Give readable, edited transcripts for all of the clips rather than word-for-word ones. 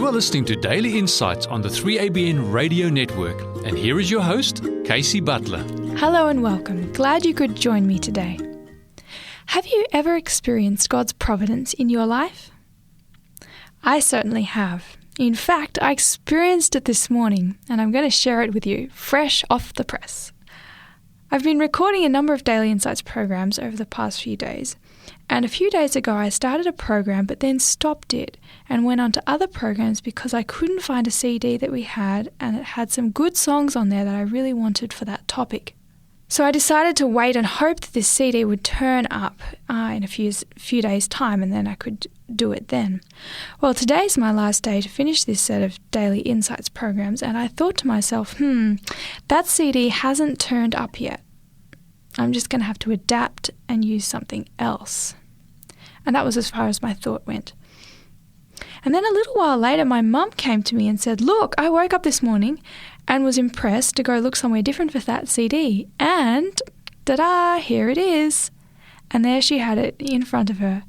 You are listening to Daily Insights on the 3ABN Radio Network, and here is your host, Kaysie Butler. Hello and welcome. Glad you could join me today. Have you ever experienced God's providence in your life? I certainly have. In fact, I experienced it this morning, and I'm going to share it with you, fresh off the press. I've been recording a number of Daily Insights programs over the past few days, and a few days ago I started a program but then stopped it and went on to other programs because I couldn't find a CD that we had, and it had some good songs on there that I really wanted for that topic. So I decided to wait and hope that this CD would turn up in a few days' time, and then I could do it then. Well, today's my last day to finish this set of Daily Insights programs, and I thought to myself, that CD hasn't turned up yet. I'm just going to have to adapt and use something else. And that was as far as my thought went. And then a little while later, my mum came to me and said, "Look, I woke up this morning and was impressed to go look somewhere different for that CD. And, ta-da, here it is." And there she had it in front of her.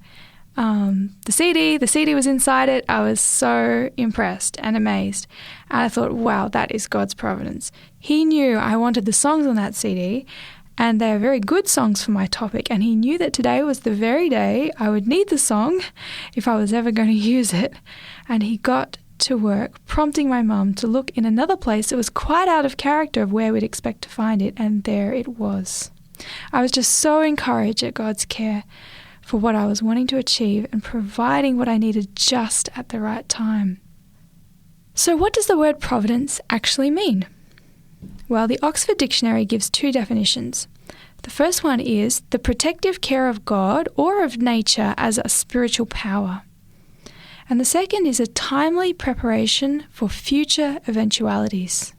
The CD was inside it. I was so impressed and amazed. And I thought, wow, that is God's providence. He knew I wanted the songs on that CD, and they are very good songs for my topic, and he knew that today was the very day I would need the song if I was ever going to use it. And he got to work prompting my mum to look in another place that was quite out of character of where we'd expect to find it, and there it was. I was just so encouraged at God's care for what I was wanting to achieve and providing what I needed just at the right time. So what does the word providence actually mean? Well, the Oxford Dictionary gives two definitions. The first one is the protective care of God or of nature as a spiritual power. And the second is a timely preparation for future eventualities.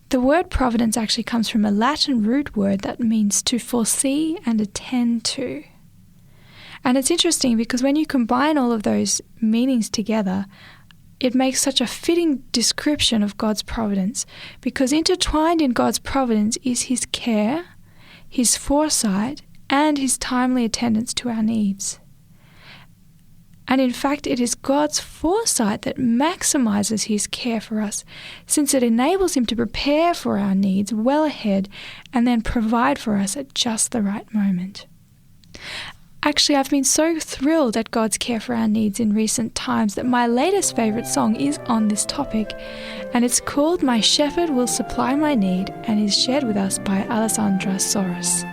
The word providence actually comes from a Latin root word that means to foresee and attend to. And it's interesting because when you combine all of those meanings together, it makes such a fitting description of God's providence, because intertwined in God's providence is His care, His foresight, and His timely attendance to our needs. And in fact, it is God's foresight that maximizes His care for us, since it enables Him to prepare for our needs well ahead and then provide for us at just the right moment. Actually, I've been so thrilled at God's care for our needs in recent times that my latest favourite song is on this topic, and it's called "My Shepherd Will Supply My Need" and is shared with us by Alessandra Soros.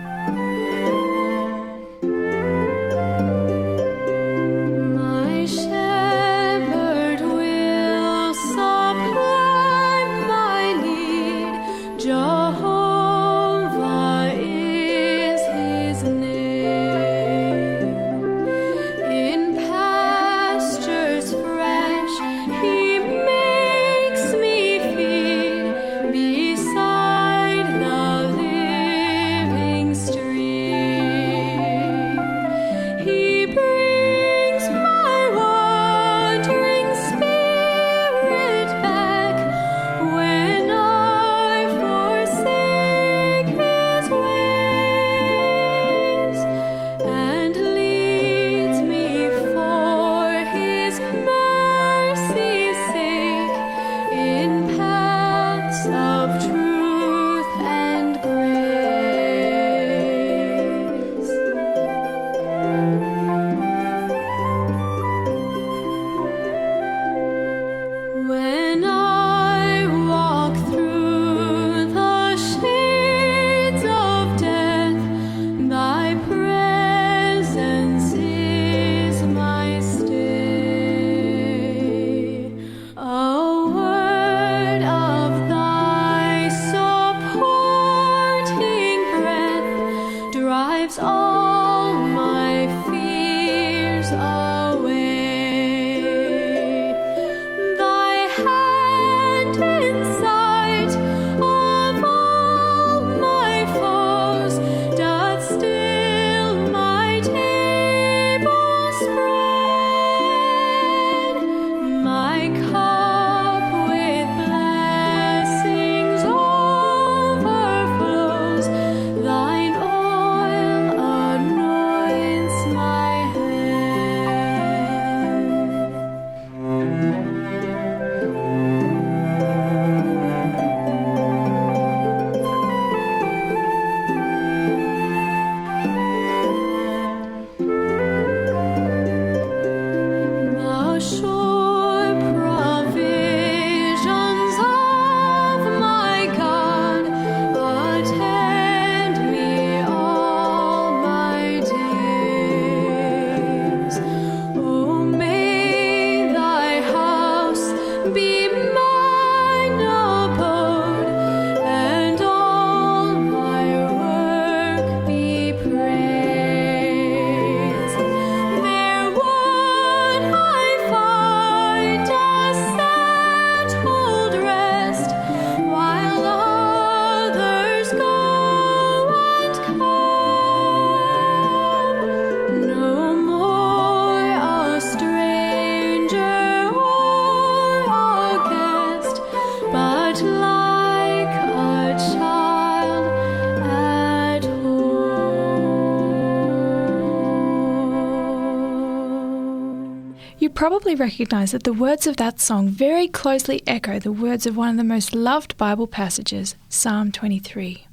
would probably recognize that the words of that song very closely echo the words of one of the most loved Bible passages, Psalm 23.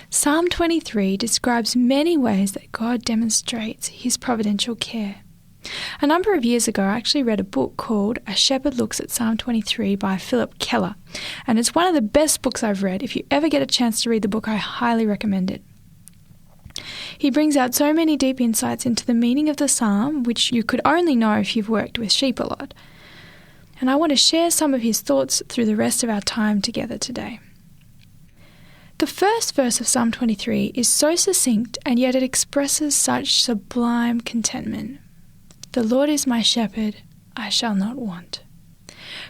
Psalm 23 describes many ways that God demonstrates his providential care. A number of years ago, I actually read a book called A Shepherd Looks at Psalm 23 by Philip Keller, and it's one of the best books I've read. If you ever get a chance to read the book, I highly recommend it. He brings out so many deep insights into the meaning of the psalm, which you could only know if you've worked with sheep a lot. And I want to share some of his thoughts through the rest of our time together today. The first verse of Psalm 23 is so succinct, and yet it expresses such sublime contentment. The Lord is my shepherd, I shall not want.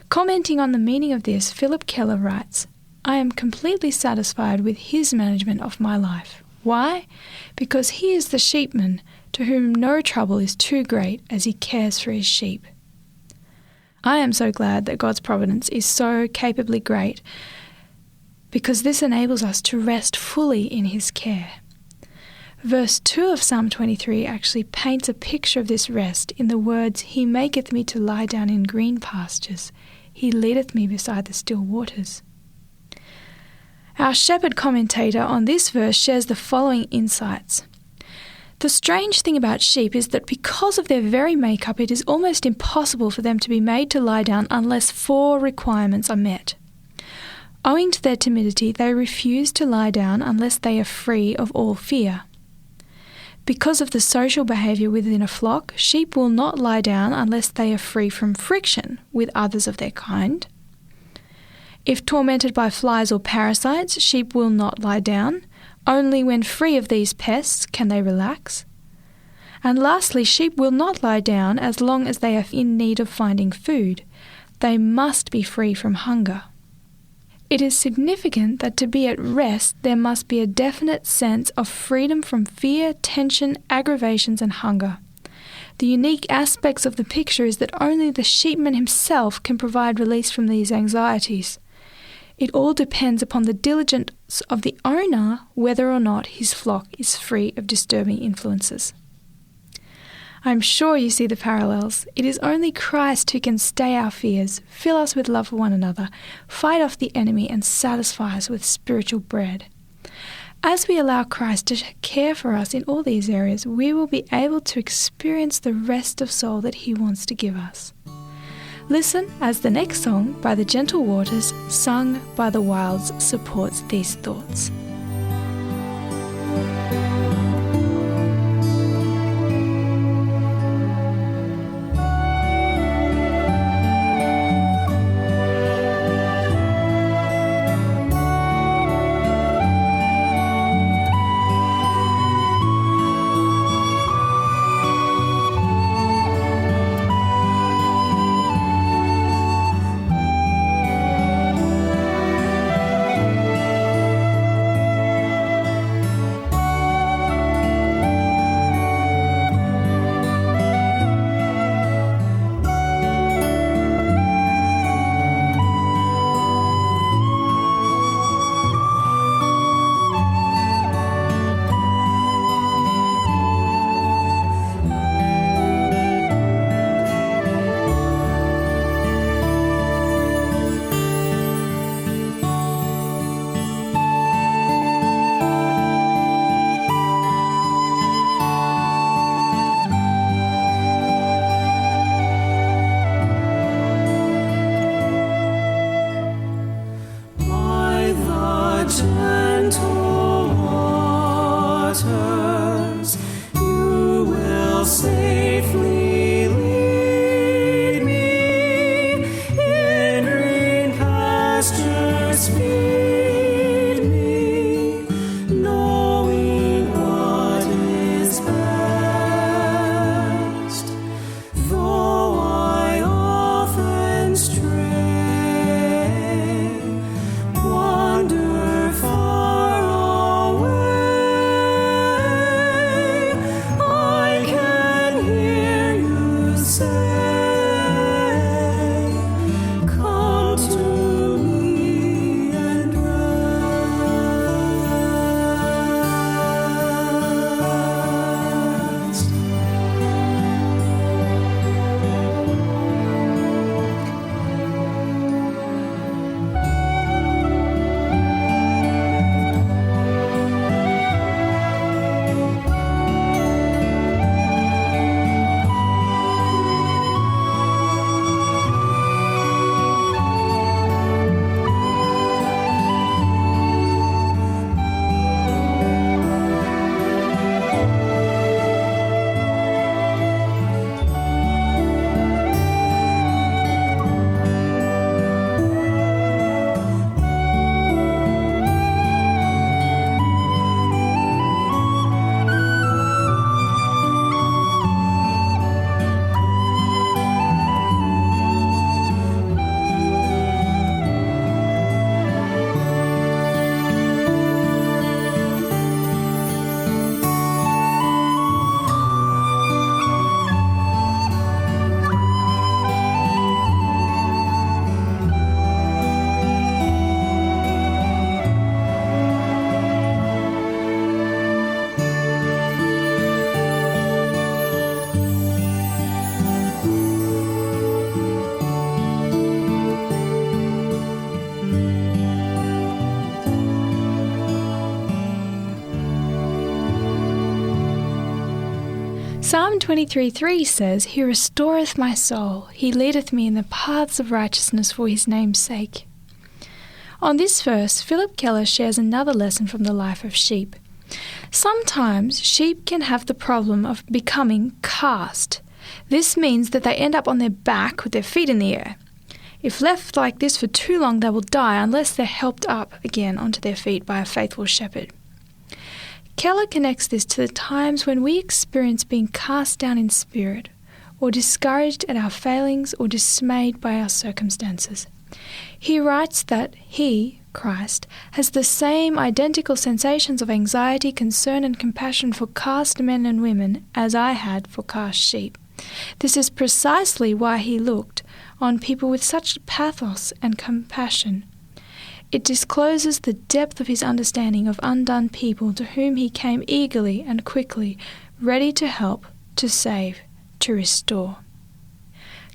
Commenting on the meaning of this, Philip Keller writes, I am completely satisfied with his management of my life. Why? Because he is the sheepman to whom no trouble is too great as he cares for his sheep. I am so glad that God's providence is so capably great, because this enables us to rest fully in his care. Verse 2 of Psalm 23 actually paints a picture of this rest in the words, He maketh me to lie down in green pastures. He leadeth me beside the still waters. Our shepherd commentator on this verse shares the following insights. The strange thing about sheep is that because of their very makeup, it is almost impossible for them to be made to lie down unless 4 requirements are met. Owing to their timidity, they refuse to lie down unless they are free of all fear. Because of the social behaviour within a flock, sheep will not lie down unless they are free from friction with others of their kind. If tormented by flies or parasites, sheep will not lie down. Only when free of these pests can they relax. And lastly, sheep will not lie down as long as they are in need of finding food. They must be free from hunger. It is significant that to be at rest, there must be a definite sense of freedom from fear, tension, aggravations, and hunger. The unique aspects of the picture is that only the sheepman himself can provide release from these anxieties. It all depends upon the diligence of the owner whether or not his flock is free of disturbing influences. I'm sure you see the parallels. It is only Christ who can stay our fears, fill us with love for one another, fight off the enemy, and satisfy us with spiritual bread. As we allow Christ to care for us in all these areas, we will be able to experience the rest of soul that he wants to give us. Listen as the next song by the Gentle Waters, sung by the Wilds, supports these thoughts. Psalm 23:3 says, "He restoreth my soul. He leadeth me in the paths of righteousness for his name's sake." On this verse, Philip Keller shares another lesson from the life of sheep. Sometimes sheep can have the problem of becoming cast. This means that they end up on their back with their feet in the air. If left like this for too long, they will die unless they're helped up again onto their feet by a faithful shepherd. Keller connects this to the times when we experience being cast down in spirit, or discouraged at our failings, or dismayed by our circumstances. He writes that he, Christ, has the same identical sensations of anxiety, concern, and compassion for cast men and women as I had for cast sheep. This is precisely why he looked on people with such pathos and compassion. It discloses the depth of his understanding of undone people to whom he came eagerly and quickly, ready to help, to save, to restore.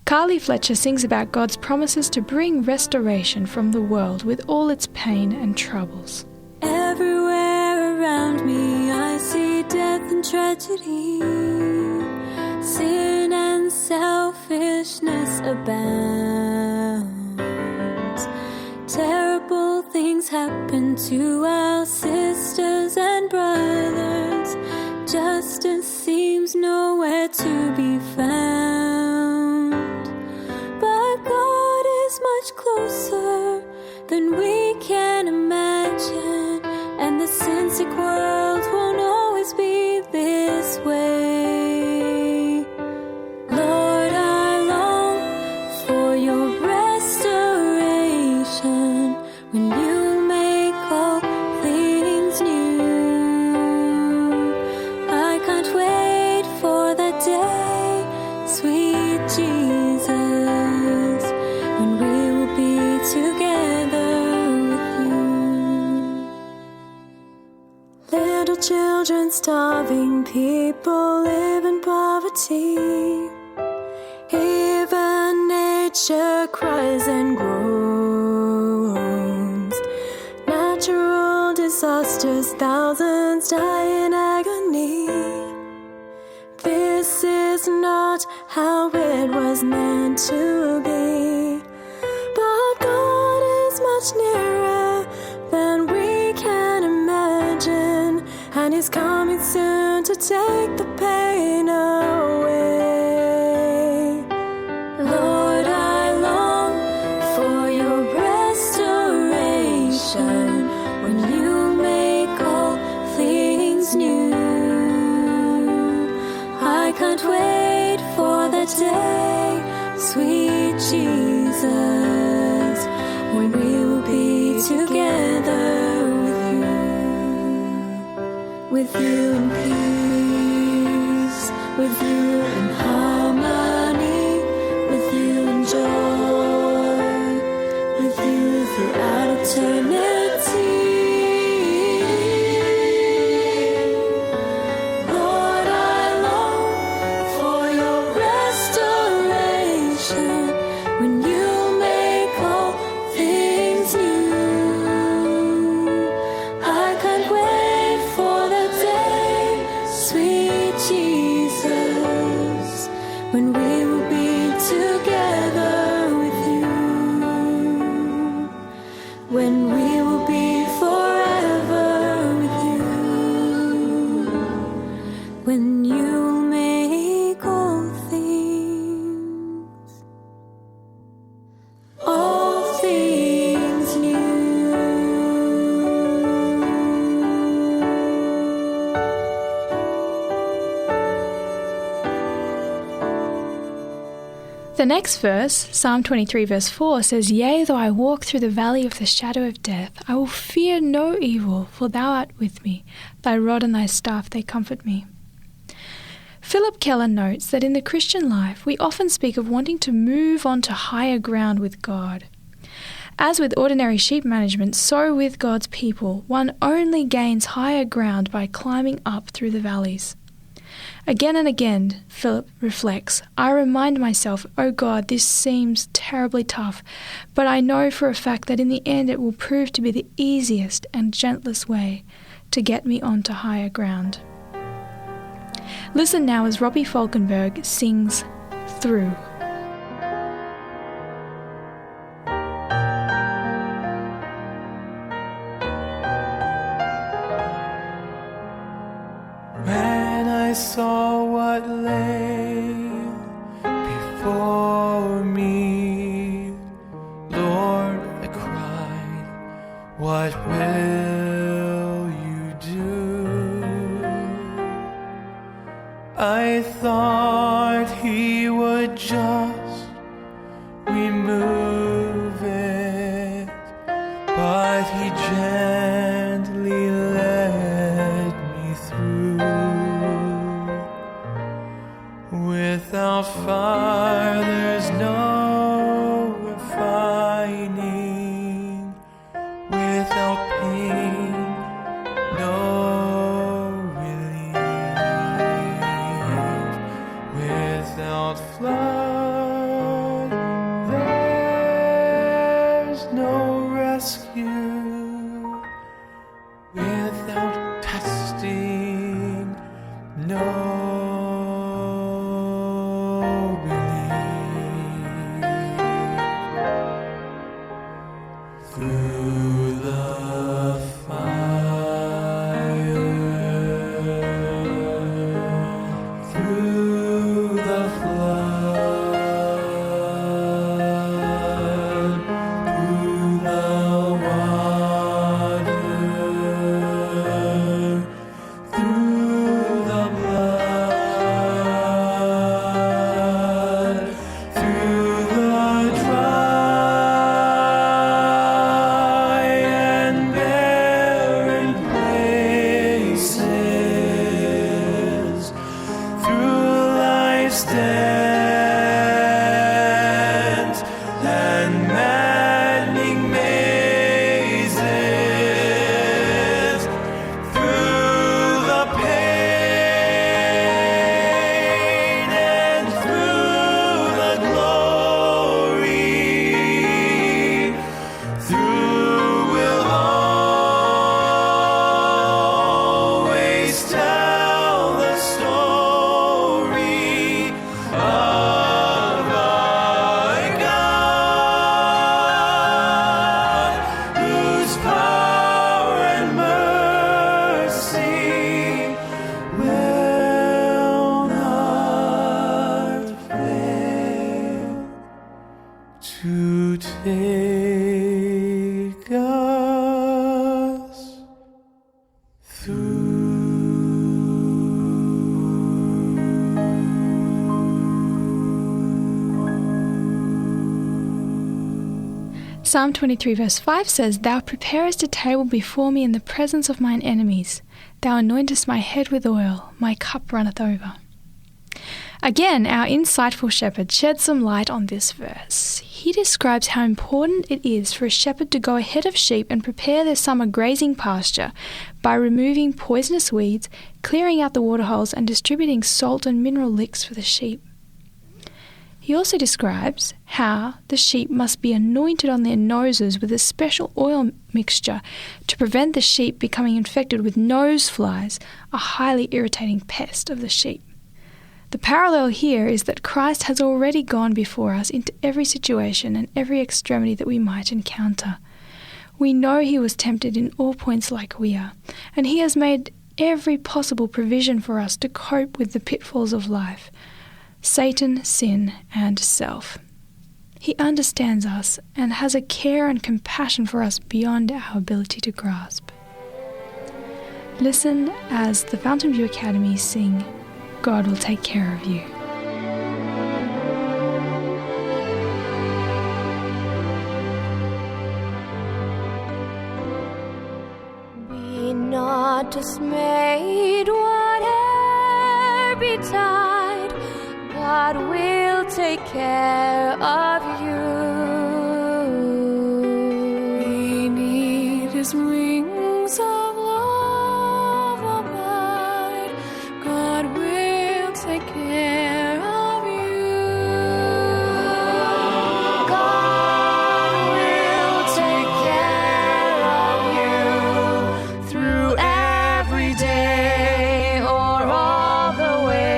Carly Fletcher sings about God's promises to bring restoration from the world with all its pain and troubles. Everywhere around me I see death and tragedy. Sin and selfishness abound. Terrible things happen to our sisters and brothers. Justice seems nowhere to be found. But God is much closer than we can imagine, and the sin-sick world won't always be this way. Lord, I long for your restoration when you make all things new. I can't wait for that day, sweet Jesus, when we will be together with you. Little children, starving people live in poverty. Even nature cries and groans. Natural disasters, thousands die in agony. This is not how it was meant to be. But God is much nearer than we can imagine, and He's coming soon to take the pain away. Lord, I long for your restoration when you make all things new. I can't wait for that day, sweet Jesus, when we will be together with you in peace, with you in harmony, with you in joy, with you throughout eternity. Lord, I long for your restoration when you make all things new. I can't wait for that day, sweet Jesus, when we will be together with you, when we will be forever with you, when you make all things new. The next verse, Psalm 23 verse 4, says, "Yea, though I walk through the valley of the shadow of death, I will fear no evil, for thou art with me. Thy rod and thy staff, they comfort me." Philip Keller notes that in the Christian life, we often speak of wanting to move on to higher ground with God. As with ordinary sheep management, so with God's people, one only gains higher ground by climbing up through the valleys. Again and again, Philip reflects, I remind myself, oh God, this seems terribly tough, but I know for a fact that in the end it will prove to be the easiest and gentlest way to get me onto higher ground. Listen now as Robbie Falkenberg sings Through. When I saw what lay before me, Lord, I cried, what will you do? I thought he would just remove it, but he gently led me through. Without fire there's no refining, without pain no relief, without flood there's no rescue, without testing no belief. Through the fire, through the flood, through the water, through the blood, through the dry and barren places, through life's dens and maddening mazes, through the pain and through the glory, through we'll always tell the story of our God, whose power and mercy will not fail to take us through. Psalm 23 verse 5 says, Thou preparest a table before me in the presence of mine enemies. Thou anointest my head with oil, my cup runneth over. Again, our insightful shepherd sheds some light on this verse. He describes how important it is for a shepherd to go ahead of sheep and prepare their summer grazing pasture by removing poisonous weeds, clearing out the waterholes, and distributing salt and mineral licks for the sheep. He also describes how the sheep must be anointed on their noses with a special oil mixture to prevent the sheep becoming infected with nose flies, a highly irritating pest of the sheep. The parallel here is that Christ has already gone before us into every situation and every extremity that we might encounter. We know he was tempted in all points like we are, and he has made every possible provision for us to cope with the pitfalls of life, Satan, sin, and self. He understands us and has a care and compassion for us beyond our ability to grasp. Listen as the Fountain View Academy sing, God will take care of you. Be not dismayed, whate'er betide, God will take care of you. Beneath his wings of love abide, God will take care of you. God will take care of you through every day or all the way.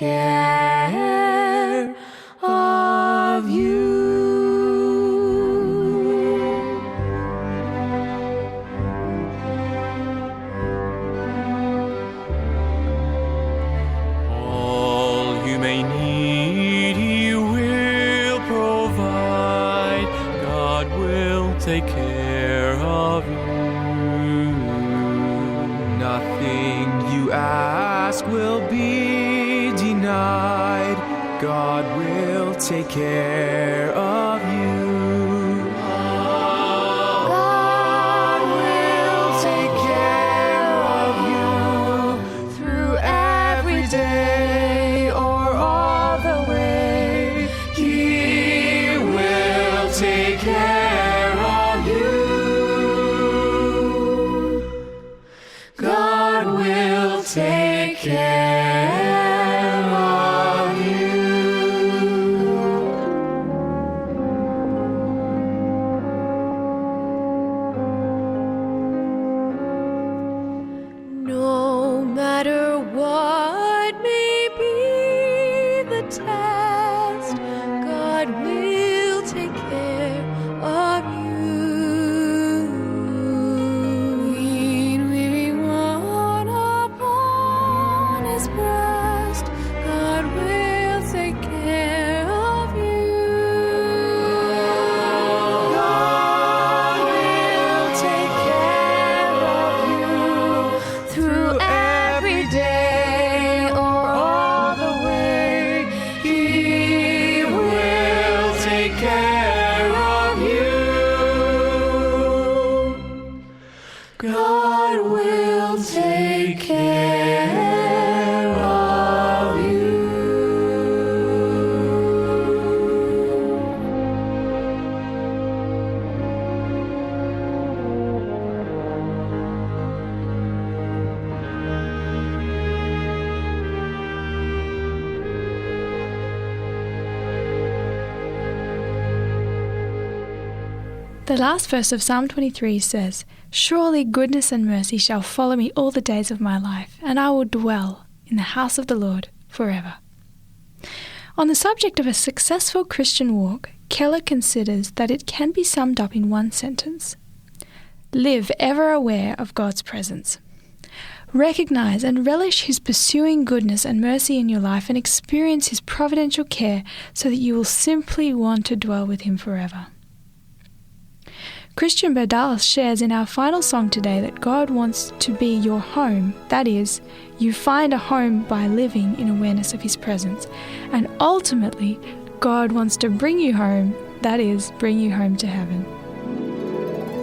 care of you. All you may need, He will provide. God will take care of you. Nothing you ask will be denied. God will take care of you. God will take care of you through every day or all the way. He will take care of you. God will take care of you. No matter what may be the test, God will take care of you. Lean weary one upon His breast, God will take care of you. God will take care of you through every day or all the way. He will take care of you. God will take care of you. The last verse of Psalm 23 says, "Surely goodness and mercy shall follow me all the days of my life, and I will dwell in the house of the Lord forever." On the subject of a successful Christian walk, Keller considers that it can be summed up in one sentence: live ever aware of God's presence. Recognize and relish His pursuing goodness and mercy in your life, and experience His providential care so that you will simply want to dwell with Him forever. Christian Berdalis shares in our final song today that God wants to be your home. That is, you find a home by living in awareness of His presence. And ultimately, God wants to bring you home. That is, bring you home to heaven.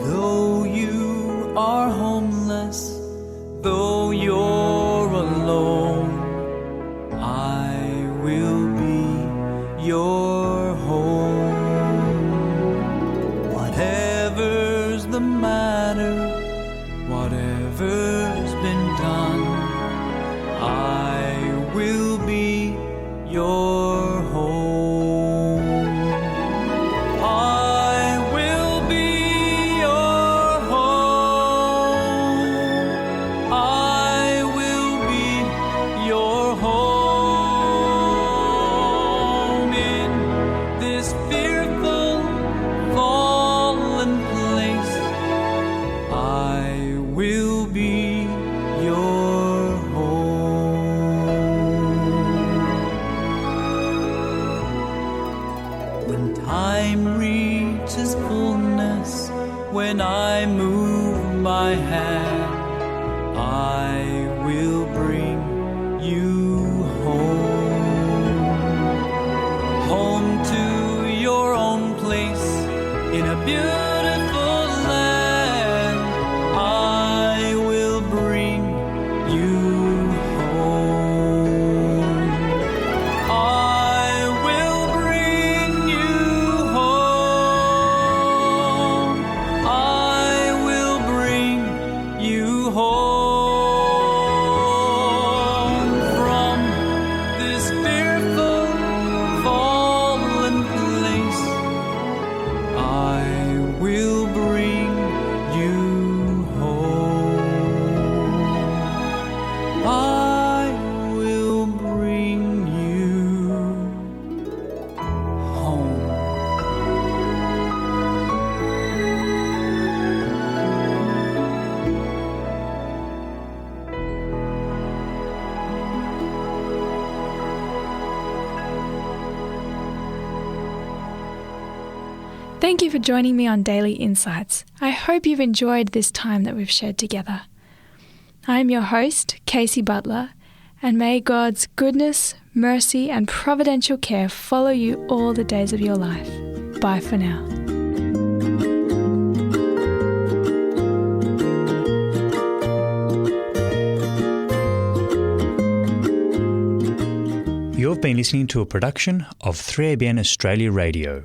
Though you are homeless, though you're alone, I will be your home. Whatever's the matter, whatever's been done, I will be your home. I will be your home. I will be your home in this fearful, fallen place. I will be your home. When time reaches fullness, when I move my hand, I will bring you home. Home to your own place in a beautiful land. I will bring you home. I will bring you home. I will bring you home from this fearful, fallen place. I will Thank you for joining me on Daily Insights. I hope you've enjoyed this time that we've shared together. I am your host, Kaysie Butler, and may God's goodness, mercy, and providential care follow you all the days of your life. Bye for now. You've been listening to a production of 3ABN Australia Radio.